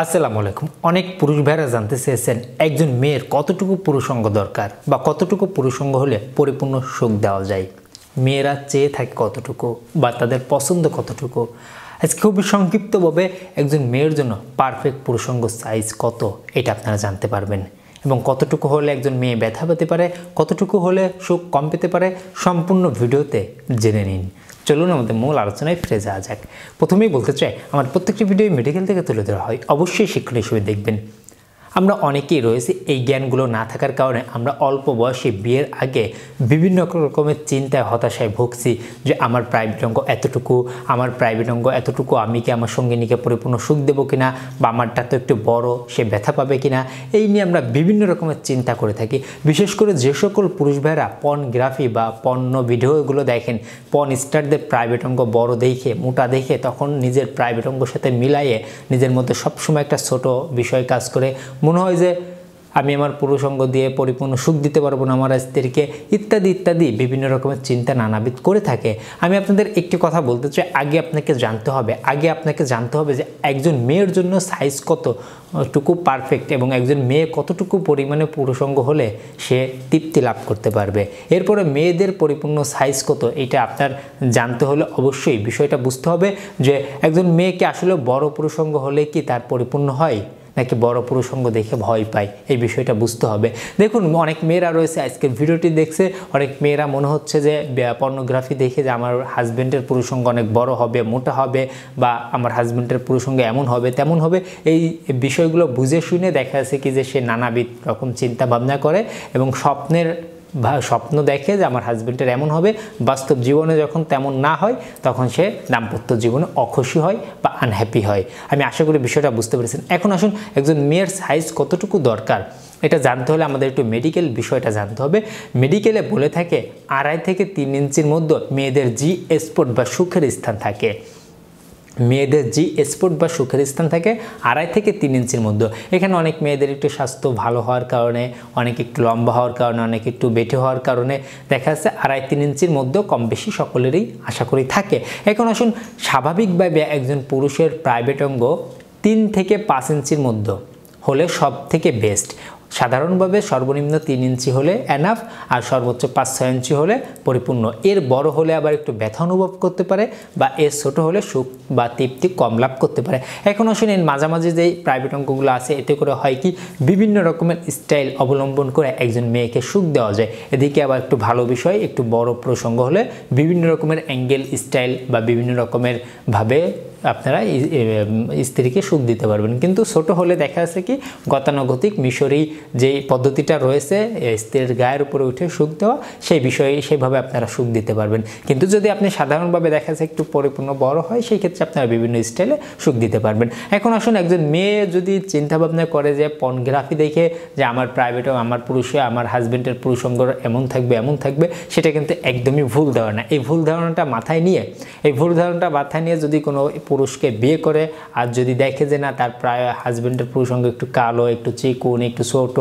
আসসালামু আলাইকুম। অনেক পুরুষ ভাইরা জানতে চেয়েছেন একজন মেয়ের কতটুকু পুরুষাঙ্গ দরকার বা কতটুকু পুরুষাঙ্গ হলে পরিপূর্ণ সুখ দেওয়া যায়, মেয়েরা চেয়ে থাকে কতটুকু বা তাদের পছন্দ কতটুকু। আজকে খুবই সংক্ষিপ্তভাবে একজন মেয়ের জন্য পারফেক্ট পুরুষাঙ্গ সাইজ কত এটা আপনারা জানতে পারবেন এবং কতটুকু হলে একজন মেয়ে ব্যথা পেতে পারে, কতটুকু হলে সুখ কম পেতে পারে, সম্পূর্ণ ভিডিওতে জেনে নিন। চলুন আমাদের মূল আলোচনায় ফিরে যাওয়া যাক। প্রথমেই বলতে চাই, আমার প্রত্যেকটি ভিডিও মেডিকেল থেকে তুলে ধরা হয়, অবশ্যই শিক্ষণীয় হিসেবে দেখবেন। আমরা অনেকেই রয়েছে এই জ্ঞানগুলো না থাকার কারণে আমরা অল্প বয়সে বিয়ের আগে বিভিন্ন রকমের চিন্তায় হতাশায় ভুগছি যে আমার প্রাইভেট অঙ্গ এতটুকু, আমার প্রাইভেট অঙ্গ এতটুকু, আমি কি আমার সঙ্গিনীকে পরিপূর্ণ সুখ দেবো কিনা, বা আমারটা তো একটু বড়, সে ব্যথা পাবে কিনা, এই নিয়ে আমরা বিভিন্ন রকমের চিন্তা করে থাকি। বিশেষ করে যে সকল পুরুষ ভাইরা পর্নোগ্রাফি বা পর্ন ভিডিওগুলো দেখেন, পর্ন স্টারদের প্রাইভেট অঙ্গ বড় দেখে, মোটা দেখে, তখন নিজের প্রাইভেট অঙ্গের সাথে মিলাইয়ে নিজের মধ্যে সবসময় একটা ছোট বিষয় কাজ করে, মনে হয় যে আমি আমার পুরুষাঙ্গ দিয়ে পরিপূর্ণ সুখ দিতে পারবো না আমার স্ত্রীকে, ইত্যাদি ইত্যাদি বিভিন্ন রকমের চিন্তা নানাবিধ করে থাকে। আমি আপনাদের একটি কথা বলতে চাই, আগে আপনাকে জানতে হবে যে একজন মেয়ের জন্য সাইজ কতটুকু পারফেক্ট এবং একজন মেয়ে কতটুকু পরিমাণে পুরুষাঙ্গ হলে সে তৃপ্তি লাভ করতে পারবে। এরপরে মেয়েদের পরিপূর্ণ সাইজ কত এটা আপনার জানতে হলে অবশ্যই বিষয়টা বুঝতে হবে যে একজন মেয়েকে আসলে বড় পুরুষাঙ্গ হলে কি তার পরিপূর্ণ হয়, নাকি বড় পুরুষাঙ্গ দেখে ভয় পায়, এই বিষয়টা বুঝতে হবে। দেখুন, অনেক মেয়েরা রয়েছে আজকের ভিডিওটি দেখছে, অনেক মেয়েরা মনে হচ্ছে যে পর্নোগ্রাফি দেখে যে আমার হাজব্যান্ডের পুরুষাঙ্গ অনেক বড় হবে, মোটা হবে, বা আমার হাজব্যান্ডের পুরুষাঙ্গ এমন হবে তেমন হবে। এই বিষয়গুলো বুঝে শুনে দেখা যাচ্ছে কি যে সে নানাবিধ রকম চিন্তা ভাবনা করে এবং স্বপ্ন দেখে যে আমার হাজব্যান্ডের এমন হবে, বাস্তব জীবনে যখন তেমন না হয় তখন সে দাম্পত্য জীবনে অখুশি হয় বা আনহ্যাপি হয়। আমি আশা করি বিষয়টা বুঝতে পেরেছেন। এখন আসুন, একজন মেয়ের সাইজ কতটুকু দরকার এটা জানতে হলে আমাদের একটু মেডিকেল বিষয়টা জানতে হবে। মেডিকেলে বলে থাকে 2.5 থেকে 3 ইঞ্চির মধ্যে মেয়েদের জি স্পট বা সুখের স্থান থাকে। মেয়েদের জি স্পট বা সুখের স্থান থাকে 2.5 থেকে 3 ইঞ্চির মধ্যে। এখানে অনেক মেয়েদের একটু স্বাস্থ্য ভালো হওয়ার কারণে, অনেক একটু লম্বা হওয়ার কারণে, অনেক একটু বেটে হওয়ার কারণে দেখা যাচ্ছে 2.5-3 ইঞ্চির মধ্যেও কম বেশি সকলেরই আশা করি থাকে। এখন আসুন, স্বাভাবিকভাবে একজন পুরুষের প্রাইভেট অঙ্গ 3 থেকে 5 ইঞ্চির মধ্যে হলে সব থেকে বেস্ট। সাধারণভাবে সর্বনিম্ন 3 ইঞ্চি হলে এনাফ, আর সর্বোচ্চ 5-6 ইঞ্চি হলে পরিপূর্ণ। এর বড় হলে আবার একটু ব্যথা অনুভব করতে পারে, বা এর ছোট হলে সুখ বা তৃপ্তি কম লাভ করতে পারে। এখন আসলে মাঝামাঝি যে প্রাইভেট অঙ্কগুলো আছে, এতে করে হয় কি বিভিন্ন রকমের স্টাইল অবলম্বন করে একজন মেয়েকে সুখ দেওয়া যায়। এদিকে আবার একটু ভালো বিষয়, একটু বড় প্রসঙ্গ হলে বিভিন্ন রকমের অ্যাঙ্গেল স্টাইল বা বিভিন্ন রকমের ভাবে আপনারা স্ত্রীকে সুখ দিতে পারবেন। কিন্তু ছোট হলে দেখা যাচ্ছে কি গতানুগতিক মিশরি যে পদ্ধতিটা রয়েছে স্ত্রীর গায়ের উপরে উঠে সুখ দেওয়া, সেই বিষয়ে সেইভাবে আপনারা সুখ দিতে পারবেন। কিন্তু যদি আপনি সাধারণভাবে দেখা যাচ্ছে একটু পরিপূর্ণ বড় হয়, সেই ক্ষেত্রে আপনারা বিভিন্ন স্টাইলে সুখ দিতে পারবেন। এখন আসুন, একজন মেয়ে যদি চিন্তা ভাবনা করে যে পর্নোগ্রাফি দেখে যে আমার প্রাইভেটও আমার পুরুষে আমার হাজব্যান্ডের পুরুষাঙ্গ এমন থাকবে, সেটা কিন্তু একদমই ভুল ধারণা। এই ভুল ধারণাটা মাথায় নিয়ে যদি কোনো পুরুষকে বিয়ে করে আর যদি দেখে যে না তার প্রায় হাজব্যান্ডের পুরুষাঙ্গ একটু কালো, একটু চিকুন, একটু ছোট,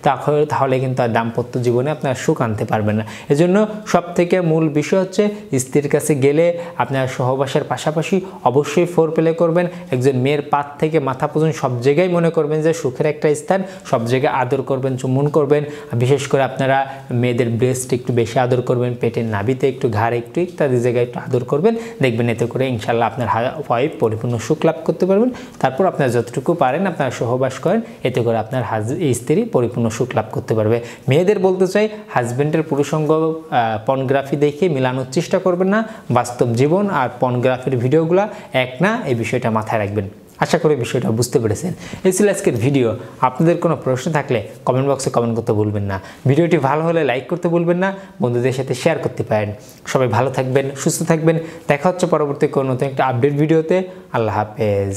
তাহলে কিন্তু আর দাম্পত্য জীবনে আপনার সুখ আনতে পারবেন না। এজন্য সব থেকে মূল বিষয় হচ্ছে স্ত্রীর কাছে গেলে আপনার সহবাসের পাশাপাশি অবশ্যই ফোর প্লে করবেন। একজন মেয়ের পাত থেকে মাথা পর্যন্ত সব জায়গায় মনে করবেন যে সুখের একটা স্থান, সব জায়গায় আদর করবেন, চুম্বন করবেন। বিশেষ করে আপনারা মেয়েদের ব্রেস্ট একটু বেশি আদর করবেন, পেটের নাভিতে একটু, ঘাড়ে একটু, ইত্যাদি জায়গায় একটু আদর করবেন। দেখবেন এতে করে ইনশাল্লাহ আপনার ওয়াইফ পরিপূর্ণ সুখ লাভ করতে পারবেন। তারপর আপনারা যতটুকু পারেন আপনারা সহবাস করেন, এতে করে আপনার স্ত্রী পরিপূর্ণ সুখ লাভ করতে পারবে। মেয়েদের বলতে চাই, হাজব্যান্ডের পুরুষাঙ্গ পর্নোগ্রাফি দেখে মিলানোর চেষ্টা করবেন না। বাস্তব জীবন আর পর্নোগ্রাফির ভিডিওগুলো এক না, এই বিষয়টা মাথায় রাখবেন। আশা করি বিষয়টা বুঝতে পেরেছেন। এই ছিল আজকের ভিডিও। আপনাদের কোনো প্রশ্ন থাকলে কমেন্ট বক্সে কমেন্ট করতে ভুলবেন না। ভিডিওটি ভালো হলে লাইক করতে ভুলবেন না, বন্ধুদের সাথে শেয়ার করতে পারেন। সবাই ভালো থাকবেন, সুস্থ থাকবেন। দেখা হচ্ছে পরবর্তী কোনো নতুন একটা আপডেট ভিডিওতে। আল্লাহ হাফেজ।